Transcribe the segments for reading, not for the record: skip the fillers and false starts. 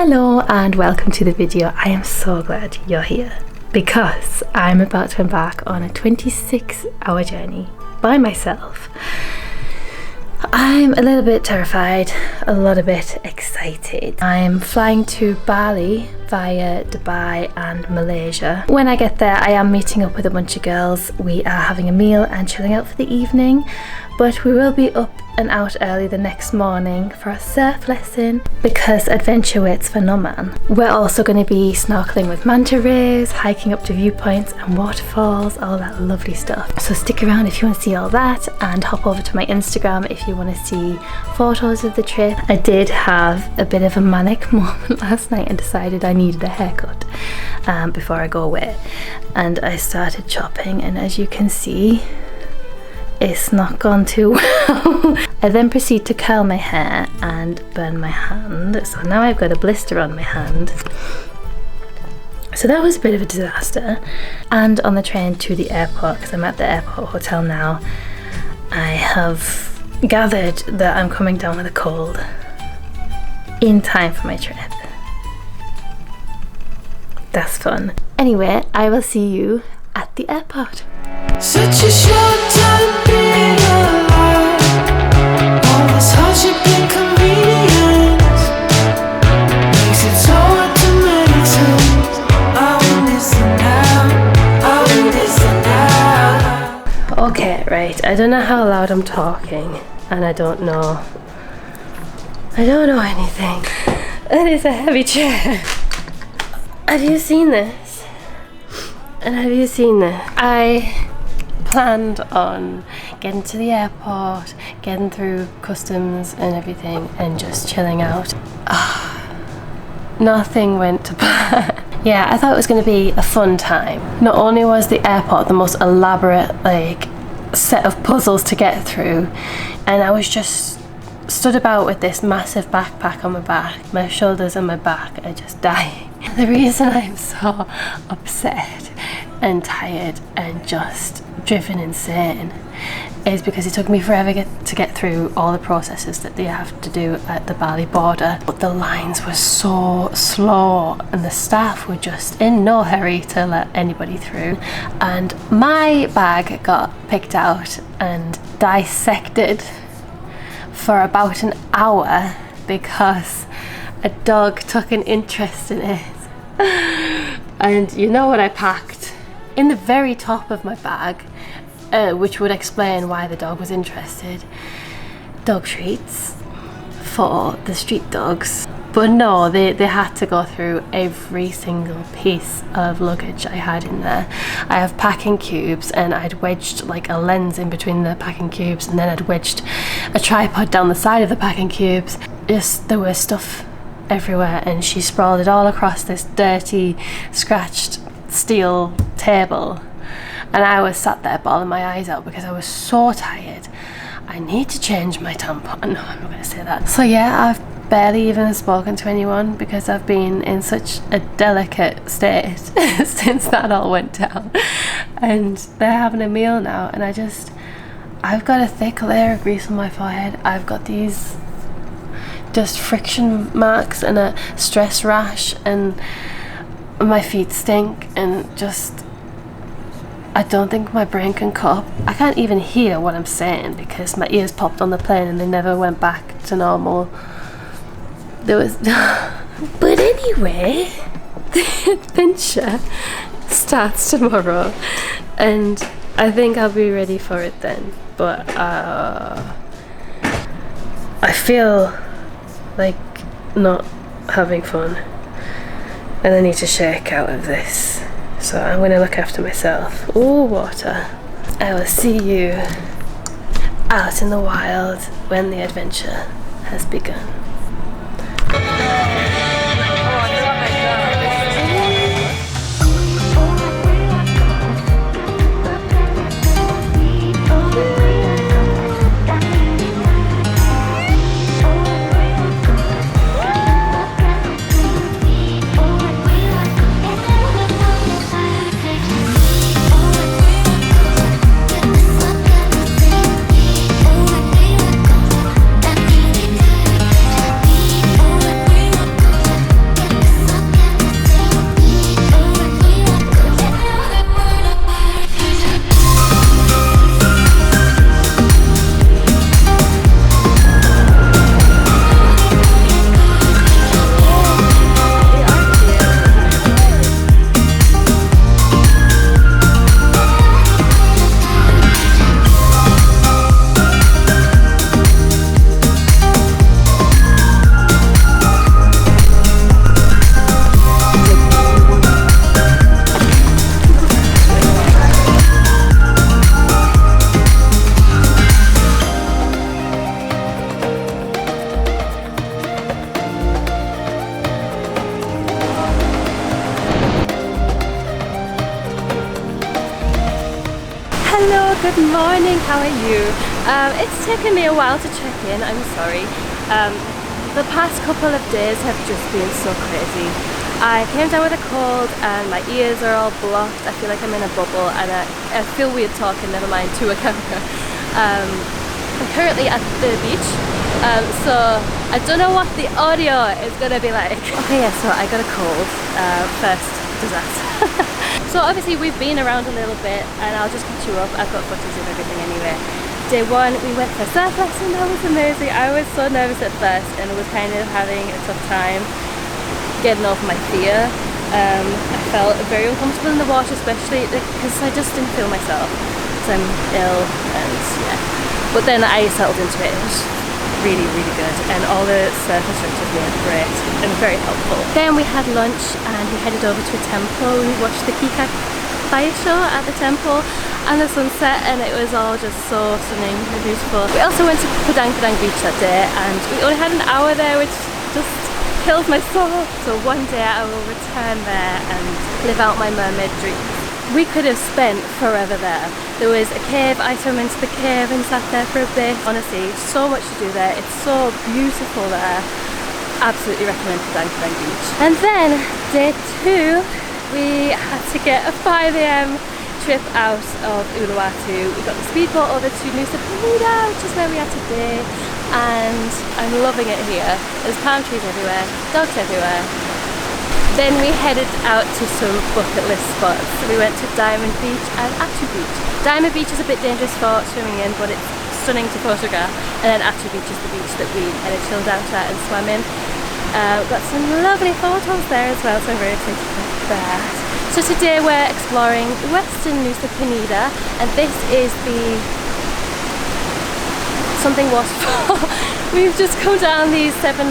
Hello and welcome to the video. I am so glad you're here because I'm about to embark on a 26-hour journey by myself. I'm a little bit terrified, a little bit excited. I'm flying to Bali via Dubai and Malaysia. When I get there, I am meeting up with a bunch of girls. We are having a meal and chilling out for the evening, but we will be up and out early the next morning for a surf lesson because adventure waits for no man. We're also going to be snorkeling with manta rays, hiking up to viewpoints and waterfalls, all that lovely stuff. So stick around if you want to see all that, and hop over to my Instagram if you want to see photos of the trip. I did have a bit of a manic moment last night and decided I needed a haircut before I go away, and I started chopping, and as you can see, it's not gone too well. I then proceed to curl my hair and burn my hand, so now I've got a blister on my hand. So that was a bit of a disaster. And on the train to the airport, because I'm at the airport hotel now, I have gathered that I'm coming down with a cold in time for my trip. That's fun. Anyway, I will see you at the airport. Such a short time being alive. All this hardship inconvenience makes it so hard to make sense. I want this now. I want this now. Okay, right. I don't know how loud I'm talking, and I don't know anything. That is a heavy chair. Have you seen this? And have you seen this? I planned on getting to the airport, getting through customs and everything, and just chilling out. Nothing went to plan. Yeah, I thought it was going to be a fun time. Not only was the airport the most elaborate set of puzzles to get through, and I was just stood about with this massive backpack on my back, my shoulders and my back are just dying. The reason I'm so upset and tired and just driven insane is because it took me forever to get through all the processes that they have to do at the Bali border. But the lines were so slow and the staff were just in no hurry to let anybody through. And my bag got picked out and dissected for about an hour because a dog took an interest in it. And you know what I packed? In the very top of my bag, which would explain why the dog was interested, dog treats for the street dogs. But no, they had to go through every single piece of luggage I had in there. I have packing cubes, and I'd wedged like a lens in between the packing cubes, and then I'd wedged a tripod down the side of the packing cubes. There was stuff everywhere, and she sprawled it all across this dirty, scratched steel table, and I was sat there bawling my eyes out because I was so tired. I need to change my tampon. No, I'm not going to say that. So yeah, I've barely even spoken to anyone because I've been in such a delicate state since that all went down, and they're having a meal now, and I've got a thick layer of grease on my forehead. I've got these just friction marks and a stress rash, and my feet stink, and just I don't think my brain can cope. I can't even hear what I'm saying because my ears popped on the plane and they never went back to normal. But anyway, the adventure starts tomorrow, and I think I'll be ready for it then. But I feel like not having fun, and I need to shake out of this, so I'm going to look after myself. Ooh, water. I will see you out in the wild when the adventure has begun. Hello, good morning, how are you? It's taken me a while to check in, I'm sorry. The past couple of days have just been so crazy. I came down with a cold and my ears are all blocked. I feel like I'm in a bubble and I feel weird talking, never mind to a camera. I'm currently at the beach, so I don't know what the audio is gonna be like. Okay, yeah, so I got a cold, first disaster. So obviously we've been around a little bit and I'll just catch you up. I've got footage of everything anyway. Day one, we went for a surf lesson. That was amazing. I was so nervous at first and was kind of having a tough time getting over my fear. I felt very uncomfortable in the water, especially because I just didn't feel myself because I'm ill, and yeah. But then I settled into it. It was really, really good, and all the surf instructors were great and very helpful. Then we had lunch and we headed over to a temple. We watched the Kikak fire show at the temple and the sunset, and it was all just so stunning and beautiful. We also went to Padang Beach that day and we only had an hour there, which just kills my soul. So one day I will return there and live out my mermaid dreams. We could have spent forever there. There was a cave, I swam into the cave and sat there for a bit. Honestly, so much to do there. It's so beautiful there. Absolutely recommend Padang Beach. And then day two, we had to get a 5 AM trip out of Uluwatu. We got the speedboat over to Nusa Penida, which is where we are today. And I'm loving it here. There's palm trees everywhere, dogs everywhere. Then we headed out to some bucket list spots. So we went to Diamond Beach and Atu Beach. Diamond Beach is a bit dangerous for swimming in, but it's stunning to photograph. And then Atu Beach is the beach that we kind of chilled out at and swam in. Got some lovely photos there as well, so I'm very excited for that. So today we're exploring Western Nusa Penida, and this is the something waterfall. We've just come down these 700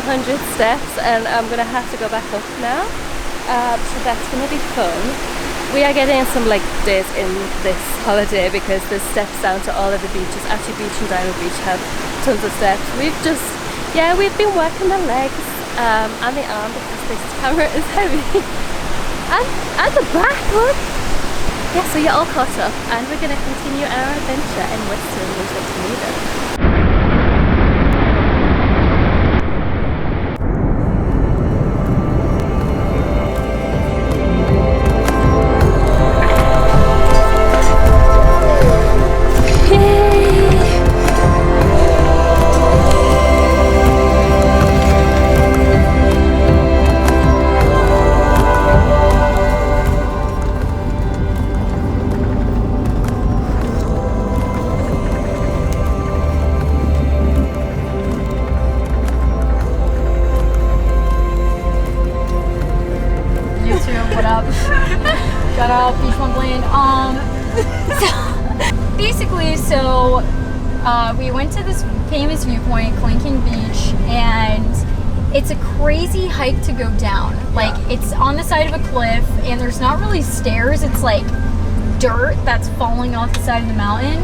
steps and I'm gonna have to go back up now. So that's gonna be fun. We are getting some leg days in this holiday because there's steps down to all of the beaches. Atu Beach and Diamond Beach have tons of steps. We've been working the legs and the arm because this camera is heavy. and the back, look! Yeah, so you're all caught up and we're gonna continue our adventure in Western Nusa Penida. Shout out Beach Wonderland. So we went to this famous viewpoint, Clinking Beach, and it's a crazy hike to go down. Like, it's on the side of a cliff, and there's not really stairs. It's like dirt that's falling off the side of the mountain,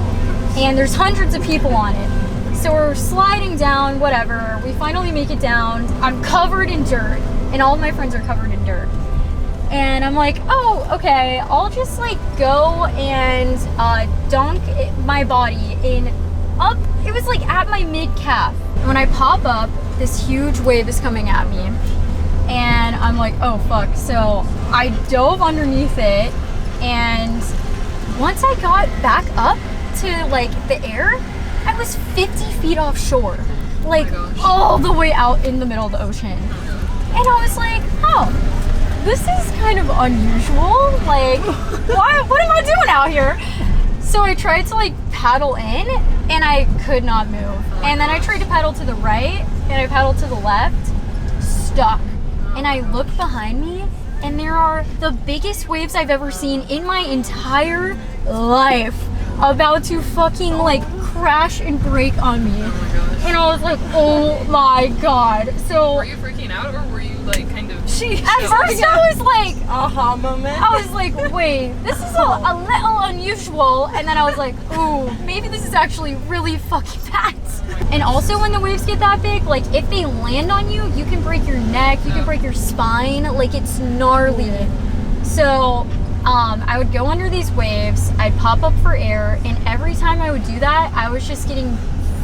and there's hundreds of people on it. So we're sliding down, whatever. We finally make it down. I'm covered in dirt, and all of my friends are covered in dirt. And I'm like, oh, okay, I'll just like go and dunk my body in up. It was like at my mid-calf. When I pop up, this huge wave is coming at me. And I'm like, oh, fuck. So I dove underneath it. And once I got back up to like the air, I was 50 feet offshore. Like all the way out in the middle of the ocean. And I was like, oh. This is kind of unusual. Like, what am I doing out here? So I tried to like paddle in and I could not move. And then I tried to paddle to the right and I paddled to the left, stuck. And I look behind me and there are the biggest waves I've ever seen in my entire life about to fucking like crash and break on me. And I was like, oh my god. So were you freaking out or were you like kind of at first I was like, aha moment? I was like, wait, this is a little unusual. And then I was like, ooh, maybe this is actually really fucking bad. And also when the waves get that big, like if they land on you, you can break your neck, you can break your spine, like it's gnarly. So I would go under these waves, I'd pop up for air, and I would do that, I was just getting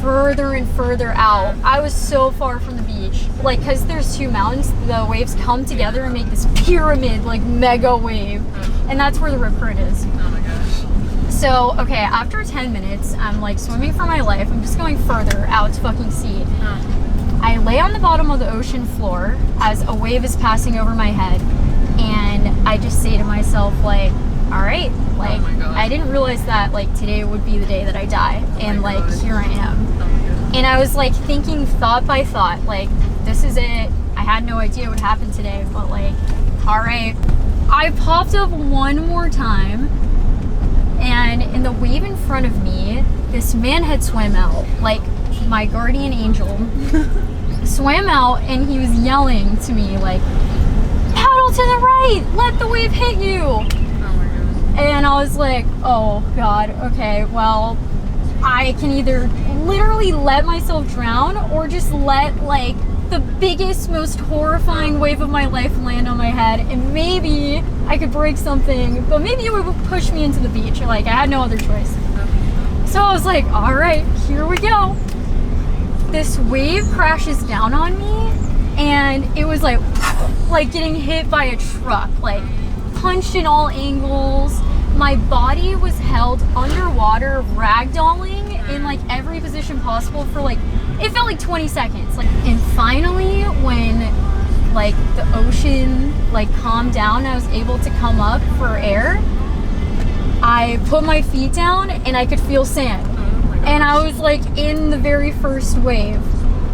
further and further out. I was so far from the beach. Like, because there's two mountains, the waves come together and make this pyramid, like, mega wave. And that's where the rip current is. Oh my gosh. So, okay, after 10 minutes, I'm like swimming for my life. I'm just going further out to fucking sea. I lay on the bottom of the ocean floor as a wave is passing over my head. And I just say to myself, like, all right, like, I didn't realize that, like, today would be the day that I die. And, like, here I am. And I was, like, thinking thought by thought, like, this is it. I had no idea what would happen today, but, like, all right. I popped up one more time, and in the wave in front of me, this man had swam out, like, my guardian angel, swam out, and he was yelling to me, like, paddle to the right, let the wave hit you. And I was like, oh God, okay, well, I can either literally let myself drown or just let, like, the biggest, most horrifying wave of my life land on my head, and maybe I could break something, but maybe it would push me into the beach. Like, I had no other choice. So I was like, all right, here we go. This wave crashes down on me, and it was like getting hit by a truck, like, punched in all angles. My body was held underwater, ragdolling in, like, every position possible for, like, it felt like 20 seconds. Like, and finally, when, like, the ocean, like, calmed down, I was able to come up for air. I put my feet down and I could feel sand. And I was, like, in the very first wave.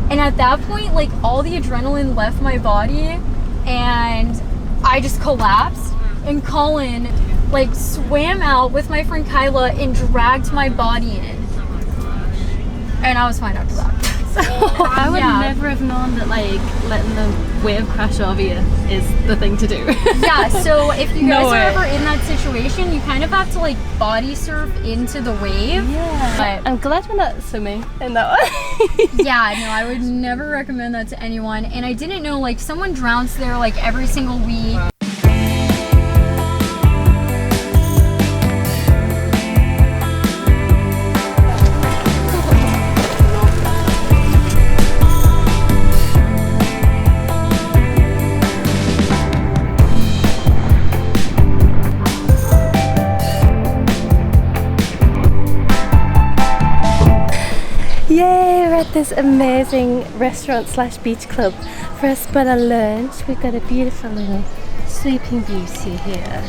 And at that point, like, all the adrenaline left my body and I just collapsed. And Colin, like, swam out with my friend Kyla and dragged my body in. And I was fine after that. So, I would never have known that, like, letting the wave crash over you is the thing to do. Yeah, so if you guys are ever in that situation, you kind of have to, like, body surf into the wave. Yeah. But I'm glad we're not swimming in that one. yeah, no, I would never recommend that to anyone. And I didn't know, like, someone drowns there, like, every single week. Yay, we're at this amazing restaurant slash beach club for a spot of lunch. We've got a beautiful little sleeping beauty here.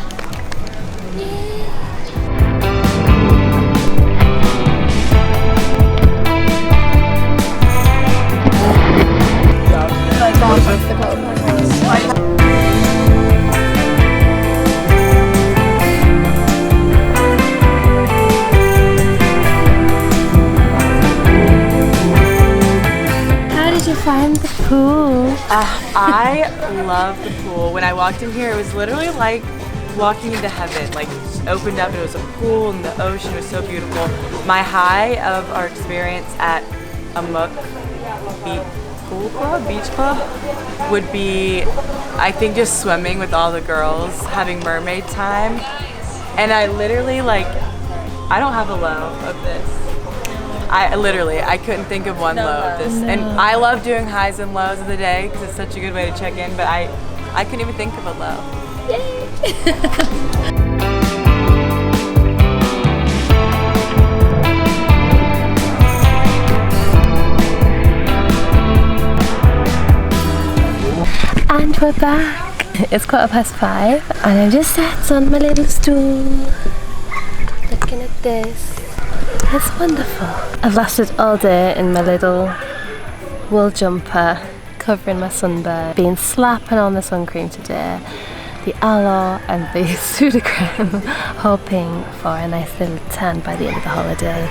Find the pool. I love the pool. When I walked in here, it was literally like walking into heaven. Like, just opened up and it was a pool and the ocean was so beautiful. My high of our experience at Amok Beach Club would be, I think, just swimming with all the girls, having mermaid time. And I literally, like, I don't have a low of this. I couldn't think of one low of this. And I love doing highs and lows of the day because it's such a good way to check in, but I couldn't even think of a low. Yay! And we're back. It's 5:15 and I'm just sat on my little stool looking at this. It's wonderful. I've lasted all day in my little wool jumper, covering my sunburn, been slapping on the sun cream today, the aloe and the Sudocreme, hoping for a nice little tan by the end of the holiday.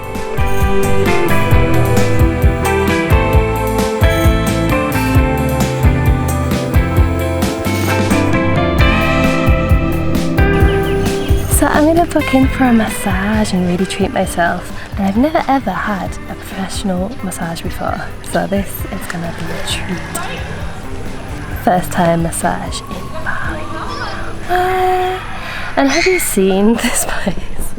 So I'm going to book in for a massage and really treat myself. And I've never ever had a professional massage before, so this is going to be a treat. First time massage in Bali. And have you seen this place?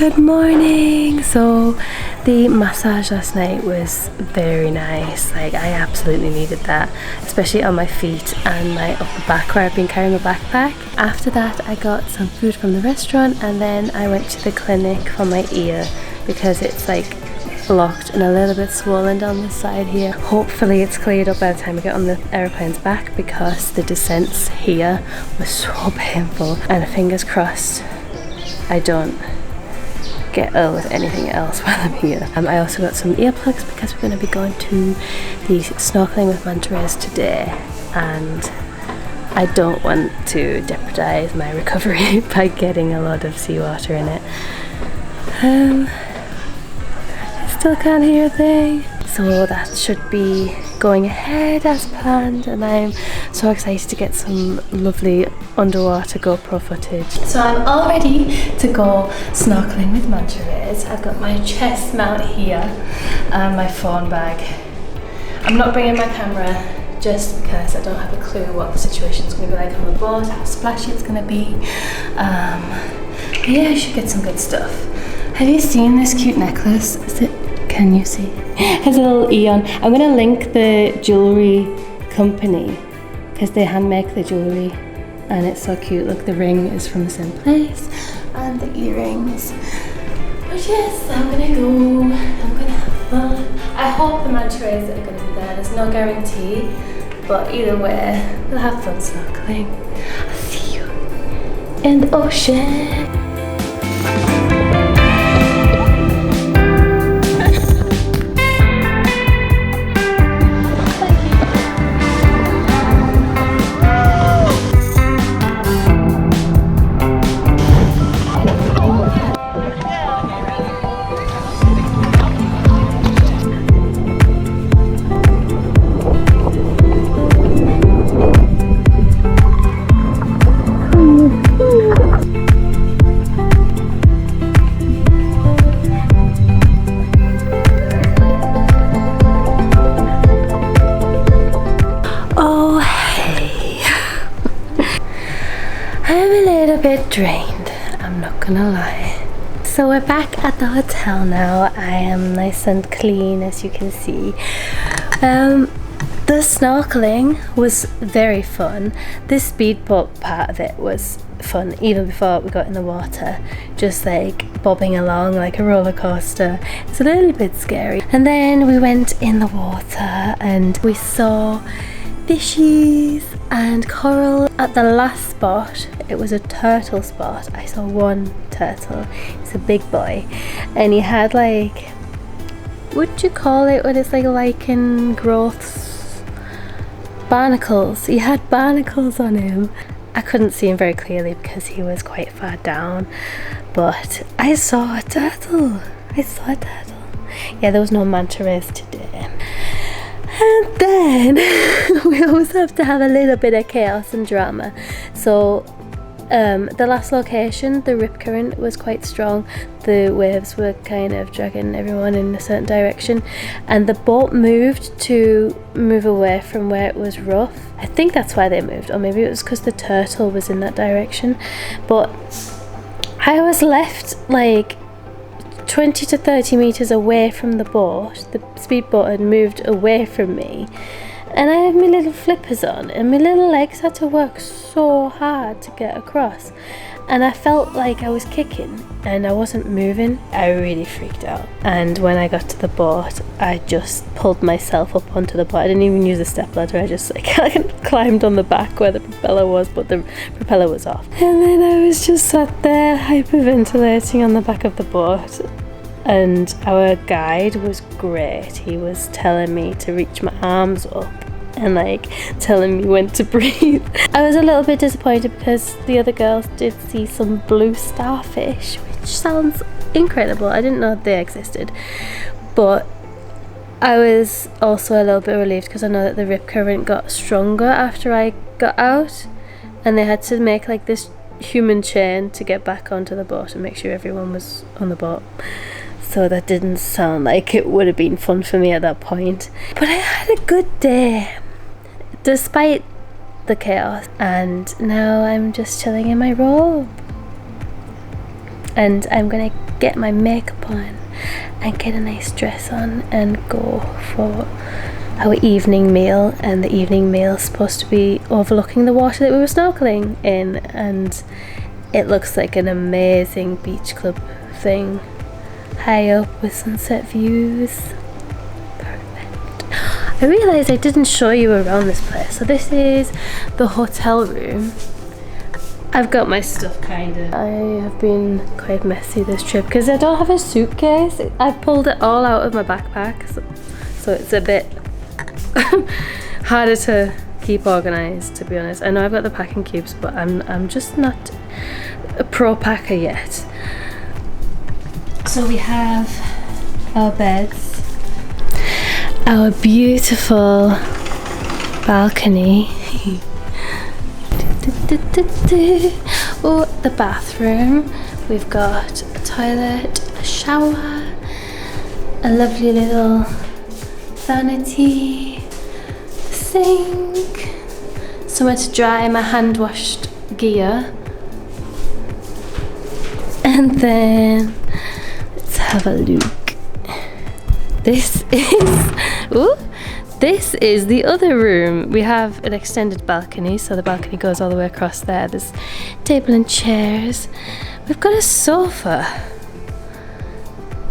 Good morning. So the massage last night was very nice. Like, I absolutely needed that, especially on my feet and my upper back where I've been carrying a backpack. After that I got some food from the restaurant, and then I went to the clinic for my ear because it's like blocked and a little bit swollen down the side here. Hopefully it's cleared up by the time I get on the aeroplanes back, because the descents here were so painful, and fingers crossed I don't get ill with anything else while I'm here. I also got some earplugs because we're going to be going to the snorkeling with manta rays today, and I don't want to jeopardize my recovery by getting a lot of seawater in it. Still can't hear a thing. So that should be going ahead as planned, and I'm so excited to get some lovely underwater GoPro footage. So I'm all ready to go snorkeling with manta rays. I've got my chest mount here and my phone bag. I'm not bringing my camera just because I don't have a clue what the situation's going to be like on the boat, how splashy it's going to be. But yeah, I should get some good stuff. Have you seen this cute necklace? Can you see? It has a little E on. I'm going to link the jewellery company because they hand make the jewellery, and it's so cute. Look, the ring is from the same place and the earrings. But yes, I'm going to go. I'm going to have fun. I hope the manta rays are going to be there. There's no guarantee, but either way, we'll have fun snorkeling. I'll see you in the ocean. Bit drained, I'm not gonna lie. So we're back at the hotel now. I am nice and clean, as you can see. The snorkeling was very fun. This speedboat part of it was fun even before we got in the water, just like bobbing along like a roller coaster. It's a little bit scary. And then we went in the water and we saw fishies and coral. At the last spot, it was a turtle spot. I saw one turtle. It's a big boy, and he had like, what do you call it when it's like lichen growths? Barnacles. He had barnacles on him. I couldn't see him very clearly because he was quite far down, but I saw a turtle. Yeah, there was no manta rays today. And then we always have to have a little bit of chaos and drama. So the last location, the rip current was quite strong. The waves were kind of dragging everyone in a certain direction, and the boat moved away from where it was rough. I think that's why they moved, or maybe it was because the turtle was in that direction. But I was left like 20 to 30 meters away from the boat. The speedboat had moved away from me, and I had my little flippers on, and my little legs had to work so hard to get across, and I felt like I was kicking and I wasn't moving. I really freaked out, and when I got to the boat, I just pulled myself up onto the boat. I didn't even use a stepladder. I just like climbed on the back where the propeller was, but the propeller was off, and then I was just sat there hyperventilating on the back of the boat. And our guide was great. He was telling me to reach my arms up and like telling me when to breathe. I was a little bit disappointed because the other girls did see some blue starfish, which sounds incredible. I didn't know they existed, but I was also a little bit relieved because I know that the rip current got stronger after I got out, and they had to make like this human chain to get back onto the boat and make sure everyone was on the boat. So that didn't sound like it would have been fun for me at that point. But I had a good day, despite the chaos. And now I'm just chilling in my robe. and I'm gonna get my makeup on and get a nice dress on and go for our evening meal. And the evening meal is supposed to be overlooking the water that we were snorkeling in, and it looks like an amazing beach club thing, high up with sunset views. Perfect. I realised I didn't show you around this place. So this is the hotel room. I've got my stuff kind of. I have been quite messy this trip because I don't have a suitcase. I've pulled it all out of my backpack, so it's a bit harder to keep organised, to be honest. I know I've got the packing cubes, but I'm just not a pro packer yet. So we have our beds, our beautiful balcony. Oh, the bathroom. We've got a toilet, a shower, a lovely little vanity, sink, somewhere to dry my hand washed gear, and then let's have a look. This is the other room. We have an extended balcony, so the balcony goes all the way across there. There's table and chairs. We've got a sofa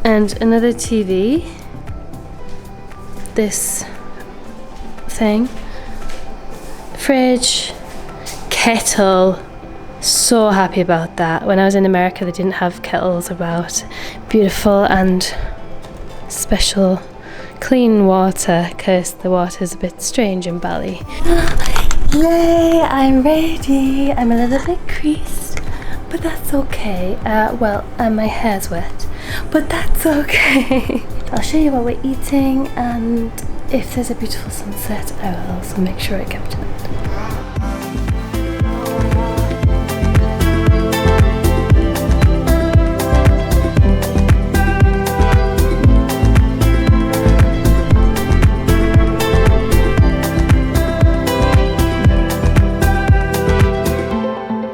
and another TV. This thing, fridge, kettle. So happy about that. When I was in America, they didn't have kettles about. Beautiful and special clean water, because the water's a bit strange in Bali. Yay, I'm ready. I'm a little bit creased, but that's okay. My hair's wet, but that's okay. I'll show you what we're eating, and if there's a beautiful sunset, I will also make sure I capture it.